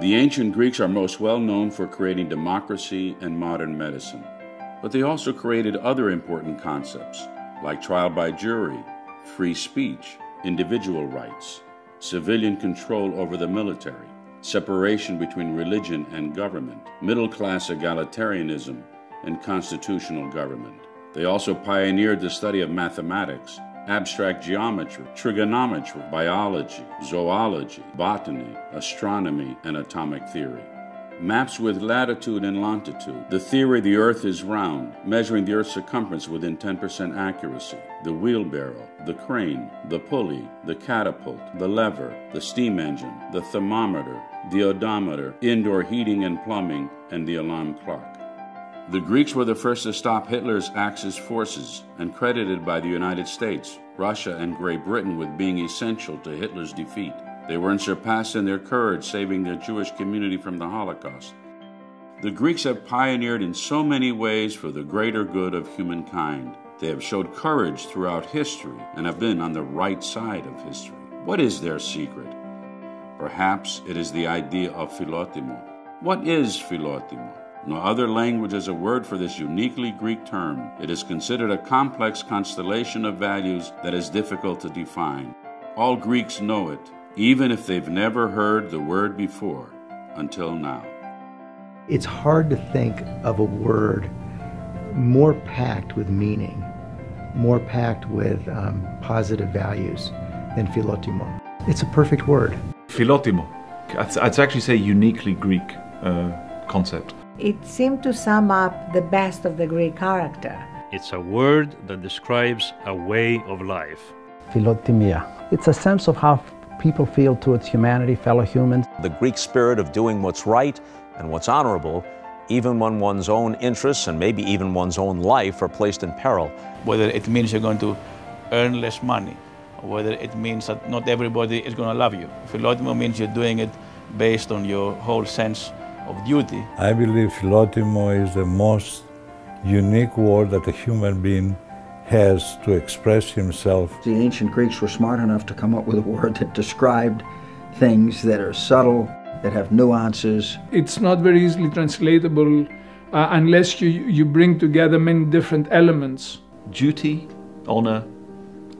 The ancient Greeks are most well known for creating democracy and modern medicine, but they also created other important concepts like trial by jury, free speech, individual rights, civilian control over the military, separation between religion and government, middle-class egalitarianism, and constitutional government. They also pioneered the study of mathematics, abstract geometry, trigonometry, biology, zoology, botany, astronomy, and atomic theory. Maps with latitude and longitude, the theory the Earth is round, measuring the Earth's circumference within 10% accuracy, the wheelbarrow, the crane, the pulley, the catapult, the lever, the steam engine, the thermometer, the odometer, indoor heating and plumbing, and the alarm clock. The Greeks were the first to stop Hitler's Axis forces and credited by the United States, Russia, and Great Britain with being essential to Hitler's defeat. They were unsurpassed in their courage, saving their Jewish community from the Holocaust. The Greeks have pioneered in so many ways for the greater good of humankind. They have showed courage throughout history and have been on the right side of history. What is their secret? Perhaps it is the idea of Philotimo. What is Philotimo? No other language has a word for this uniquely Greek term. It is considered a complex constellation of values that is difficult to define. All Greeks know it, even if they've never heard the word before, until now. It's hard to think of a word more packed with meaning, more packed with positive values than Philotimo. It's a perfect word. Philotimo. I'd actually say uniquely Greek concept. It seemed to sum up the best of the Greek character. It's a word that describes a way of life. Philotimia. It's a sense of how people feel towards humanity, fellow humans. The Greek spirit of doing what's right and what's honorable, even when one's own interests and maybe even one's own life are placed in peril. Whether it means you're going to earn less money, or whether it means that not everybody is going to love you. Philotimo means you're doing it based on your whole sense of duty. I believe Philotimo is the most unique word that a human being has to express himself. The ancient Greeks were smart enough to come up with a word that described things that are subtle, that have nuances. It's not very easily translatable unless you bring together many different elements. Duty, honor,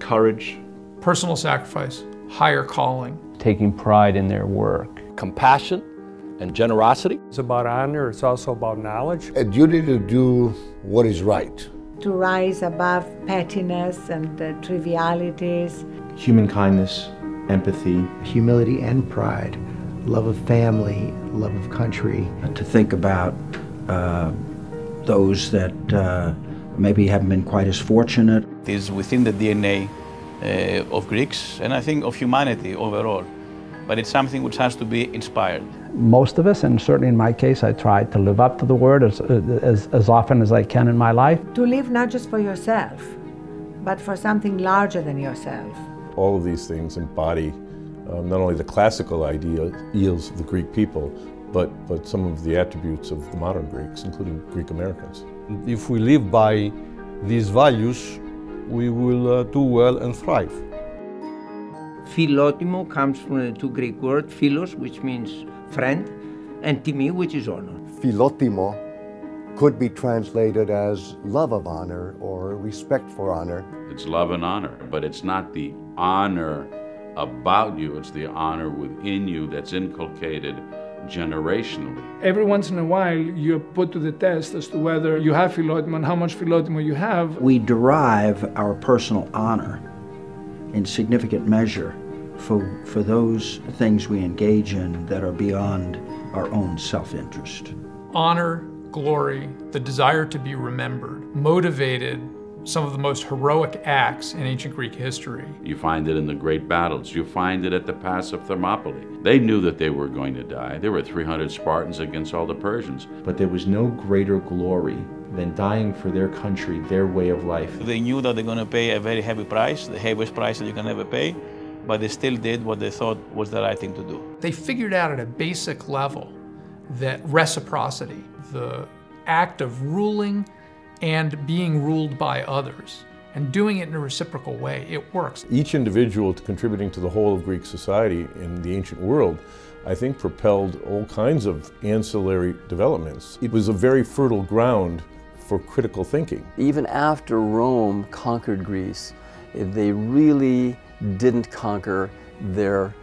courage. Personal sacrifice, higher calling. Taking pride in their work. Compassion and generosity. It's about honor, it's also about knowledge. A duty to do what is right. To rise above pettiness and trivialities. Human kindness, empathy. Humility and pride, love of family, love of country. To think about those that maybe haven't been quite as fortunate. It is within the DNA of Greeks, and I think of humanity overall. But it's something which has to be inspired. Most of us, and certainly in my case, I try to live up to the word as often as I can in my life. To live not just for yourself, but for something larger than yourself. All of these things embody not only the classical ideals of the Greek people, but some of the attributes of the modern Greeks, including Greek Americans. If we live by these values, we will do well and thrive. Philotimo comes from the two Greek words, philos, which means friend, and timi, which is honor. Philotimo could be translated as love of honor or respect for honor. It's love and honor, but it's not the honor about you, it's the honor within you that's inculcated generationally. Every once in a while, you're put to the test as to whether you have Philotimo and how much Philotimo you have. We derive our personal honor in significant measure for those things we engage in that are beyond our own self-interest. Honor, glory, the desire to be remembered, motivated some of the most heroic acts in ancient Greek history. You find it in the great battles. You find it at the Pass of Thermopylae. They knew that they were going to die. There were 300 Spartans against all the Persians. But there was no greater glory than dying for their country, their way of life. They knew that they're going to pay a very heavy price, the heaviest price that you can ever pay, but they still did what they thought was the right thing to do. They figured out at a basic level that reciprocity, the act of ruling and being ruled by others, and doing it in a reciprocal way, it works. Each individual contributing to the whole of Greek society in the ancient world I think propelled all kinds of ancillary developments. It was a very fertile ground for critical thinking. Even after Rome conquered Greece, they really didn't conquer their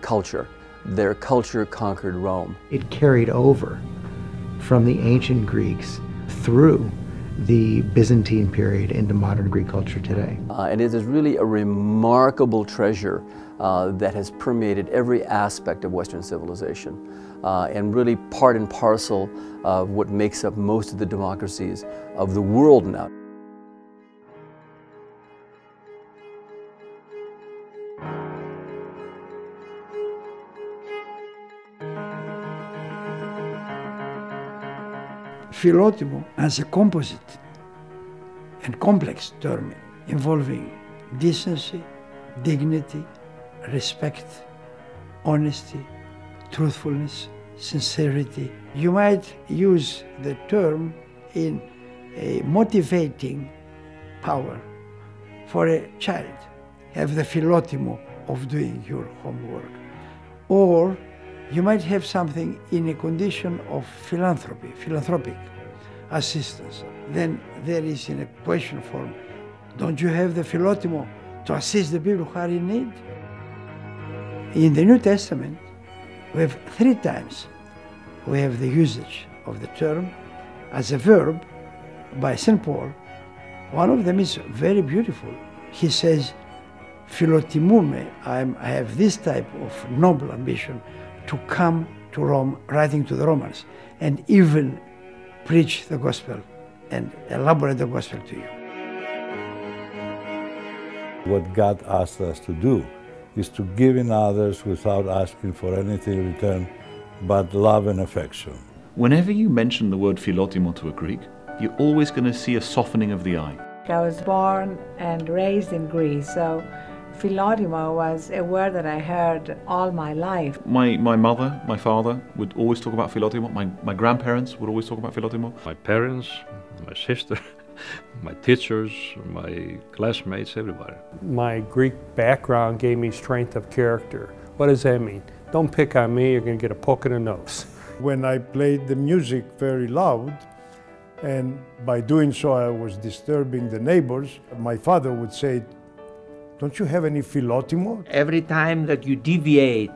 culture. Their culture conquered Rome. It carried over from the ancient Greeks through the Byzantine period into modern Greek culture today. And it is really a remarkable treasure that has permeated every aspect of Western civilization and really part and parcel of what makes up most of the democracies of the world now. Philotimo as a composite and complex term involving decency, dignity, respect, honesty, truthfulness, sincerity. You might use the term in a motivating power for a child. Have the Philotimo of doing your homework. Or you might have something in a condition of philanthropy, philanthropic assistance. Then there is in a question form, don't you have the Philotimo to assist the people who are in need? In the New Testament, we have 3 times we have the usage of the term as a verb by St. Paul. One of them is very beautiful. He says, Philotimume, I have this type of noble ambition to come to Rome, writing to the Romans, and even preach the gospel and elaborate the gospel to you. What God asked us to do is to give in others without asking for anything in return but love and affection. Whenever you mention the word Philotimo to a Greek, you're always going to see a softening of the eye. I was born and raised in Greece, so Philotimo was a word that I heard all my life. My mother, my father would always talk about Philotimo. My grandparents would always talk about Philotimo. My parents, my sister, my teachers, my classmates, everybody. My Greek background gave me strength of character. What does that mean? Don't pick on me, you're going to get a poke in the nose. When I played the music very loud, and by doing so I was disturbing the neighbors, my father would say, don't you have any Philotimo? Every time that you deviate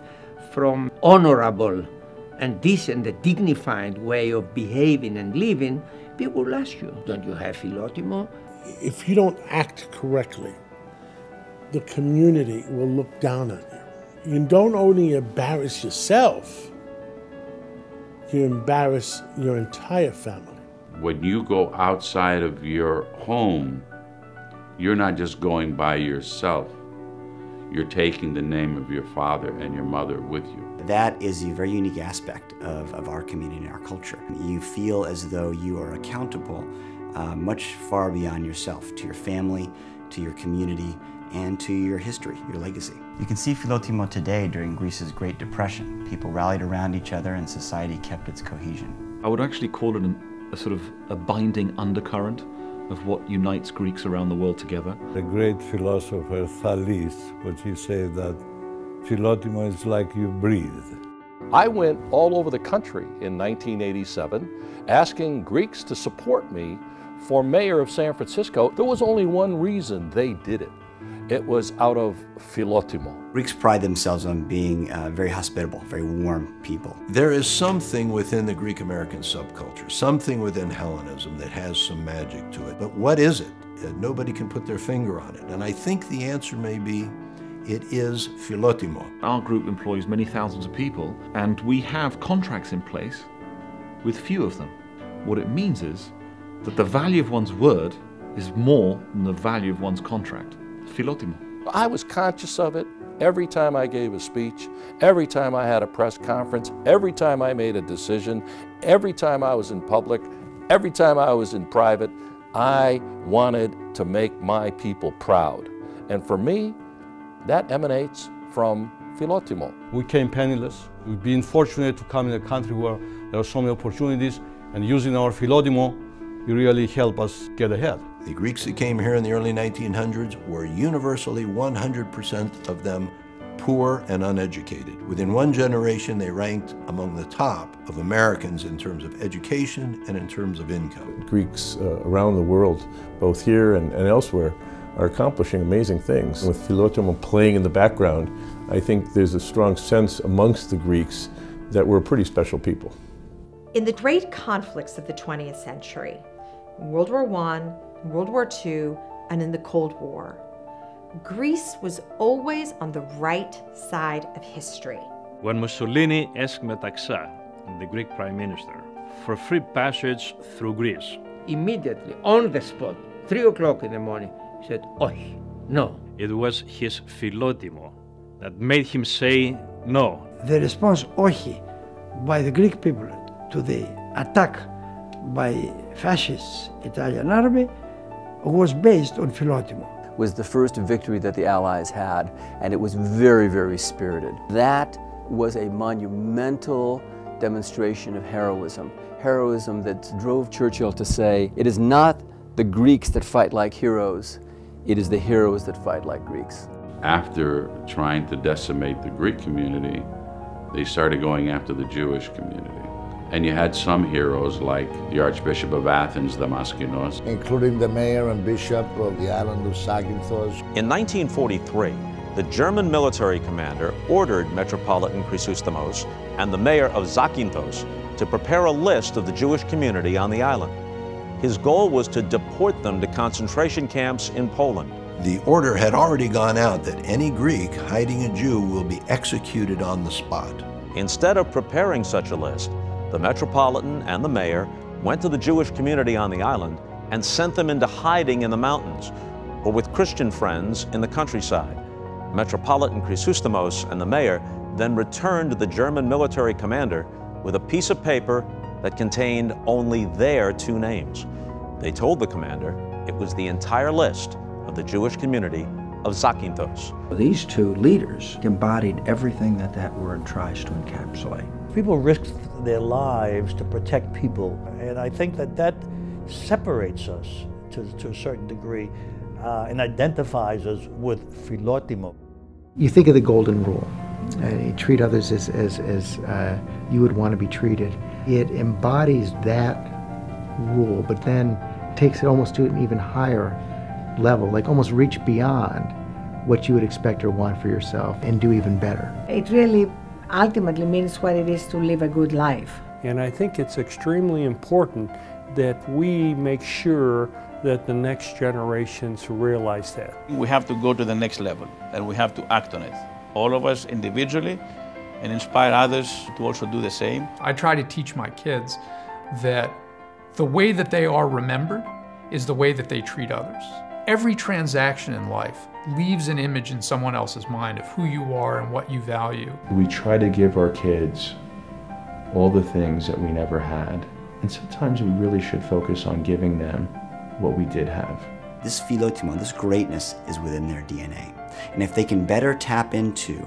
from honorable and decent and dignified way of behaving and living, people will ask you, don't you have Philotimo? If you don't act correctly, the community will look down on you. You don't only embarrass yourself, you embarrass your entire family. When you go outside of your home, you're not just going by yourself. You're taking the name of your father and your mother with you. That is a very unique aspect of our community and our culture. You feel as though you are accountable much far beyond yourself, to your family, to your community, and to your history, your legacy. You can see Philotimo today during Greece's Great Depression. People rallied around each other and society kept its cohesion. I would actually call it a sort of a binding undercurrent of what unites Greeks around the world together. The great philosopher Thalys, what he said that Philotimo is like you breathe. I went all over the country in 1987 asking Greeks to support me for mayor of San Francisco. There was only one reason they did it. It was out of Philotimo. Greeks pride themselves on being very hospitable, very warm people. There is something within the Greek-American subculture, something within Hellenism that has some magic to it. But what is it? Nobody can put their finger on it. And I think the answer may be, it is Philotimo. Our group employs many thousands of people, and we have contracts in place with few of them. What it means is that the value of one's word is more than the value of one's contract. Philotimo. I was conscious of it every time I gave a speech, every time I had a press conference, every time I made a decision, every time I was in public, every time I was in private. I wanted to make my people proud. And for me, that emanates from Philotimo. We came penniless. We've been fortunate to come in a country where there are so many opportunities, and using our Philotimo, you really help us get ahead. The Greeks that came here in the early 1900s were universally 100% of them poor and uneducated. Within one generation, they ranked among the top of Americans in terms of education and in terms of income. Greeks around the world, both here and elsewhere, are accomplishing amazing things. With Philotimo playing in the background, I think there's a strong sense amongst the Greeks that we're a pretty special people. In the great conflicts of the 20th century, World War I, World War II, and in the Cold War, Greece was always on the right side of history. When Mussolini asked Metaxa, the Greek Prime Minister, for free passage through Greece, Immediately, on the spot, 3 o'clock in the morning, he said, "Oi, no." it was his Filotimo that made him say no. The response, "Ohi," by the Greek people to the attack by fascist Italian army was based on Philotimo. Was the first victory that the Allies had, and it was very, very spirited. That was a monumental demonstration of heroism. Heroism that drove Churchill to say, it is not the Greeks that fight like heroes, it is the heroes that fight like Greeks. After trying to decimate the Greek community, they started going after the Jewish community. And you had some heroes like the Archbishop of Athens, Damaskinos, including the mayor and bishop of the island of Zakynthos. In 1943, the German military commander ordered Metropolitan Chrysostomos and the mayor of Zakynthos to prepare a list of the Jewish community on the island. His goal was to deport them to concentration camps in Poland. The order had already gone out that any Greek hiding a Jew will be executed on the spot. Instead of preparing such a list, the Metropolitan and the mayor went to the Jewish community on the island and sent them into hiding in the mountains or with Christian friends in the countryside. Metropolitan Chrysostomos and the mayor then returned to the German military commander with a piece of paper that contained only their 2 names. They told the commander it was the entire list of the Jewish community of Zakynthos. These 2 leaders embodied everything that that word tries to encapsulate. People risked their lives to protect people, and I think that that separates us to a certain degree and identifies us with Philotimo. You think of the golden rule. You treat others as you would want to be treated. It embodies that rule, but then takes it almost to an even higher level, like almost reach beyond what you would expect or want for yourself and do even better. It really ultimately means what it is to live a good life. And I think it's extremely important that we make sure that the next generations realize that. We have to go to the next level and we have to act on it. All of us individually, and inspire others to also do the same. I try to teach my kids that the way that they are remembered is the way that they treat others. Every transaction in life leaves an image in someone else's mind of who you are and what you value. We try to give our kids all the things that we never had, and sometimes we really should focus on giving them what we did have. This Philotimo, this greatness is within their DNA. And if they can better tap into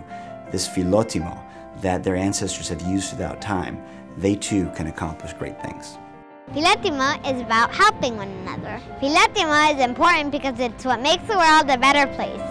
this Philotimo that their ancestors have used throughout time, they too can accomplish great things. Philotimo is about helping one another. Philotimo is important because it's what makes the world a better place.